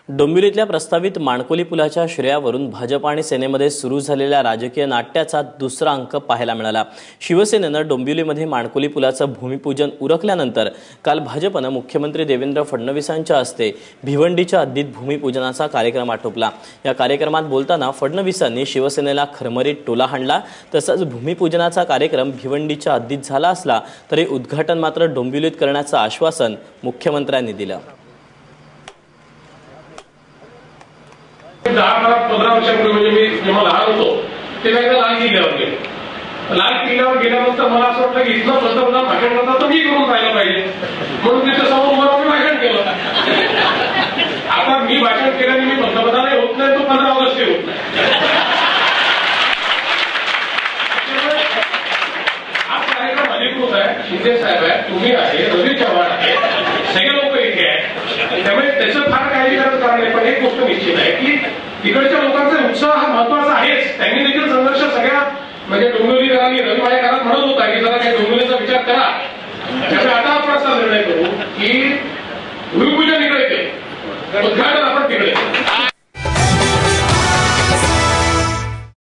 डोंबिवलीतल्या प्रस्तावित माणकोली पुलाच्या श्रेयावरून भाजप आणि सेनेमध्ये सुरू झालेल्या राजकीय नाट्याचा दुसरा अंक पाहायला मिळाला। शिवसेनेनं डोंबिवलीमध्ये माणकोली पुलाचं भूमिपूजन उरकल्यानंतर काल भाजपनं मुख्यमंत्री देवेंद्र फडणवीसांच्या हस्ते भिवंडीच्या हद्दीत भूमिपूजनाचा कार्यक्रम आटोपला। या कार्यक्रमात बोलताना फडणवीसांनी शिवसेनेला खरमरीत टोला हाणला। तसंच भूमिपूजनाचा कार्यक्रम भिवंडीच्या हद्दीत झाला असला तरी उद्घाटन मात्र डोंबिवलीत करण्याचं आश्वासन मुख्यमंत्र्यांनी दिलं। 10-15 वर्षापूर्वी म्हणजे मी जेव्हा लहान होतो तेव्हा एकदा लाल किल्ल्यावर गेलो। लाल किल्ल्यावर गेल्यानंतर मला असं वाटलं की इथनं पंतप्रधान भाषण करतात तर मी करून राहिलं पाहिजे, म्हणून तिथे समोर उभं राहून भाषण केलं। आता मी भाषण केल्याने मी पंतप्रधानही होत नाही, तो 15 ऑगस्टही होत नाही। हा कार्यक्रम अधिकृत आहे, शिंदे साहेब आहे, तुम्ही आहे, रवी चव्हाण आहे, सगळे लोक इथे आहेत, त्यामुळे त्याचं फार काळजी करत कारण नाही। पण एक गोष्ट निश्चित आहे की तिकडच्या लोकांचा उत्साह हा महत्वाचा आहेच। त्यांनी देखील संघर्ष सगळ्या म्हणजे डोंबिवलीकरांनी रवी माझ्या काळात म्हणत होता की जरा काही डोंबिवलीचा विचार करा। त्यामुळे आता आपण असा निर्णय करू की भूमिपूजन इकडे उद्घाटन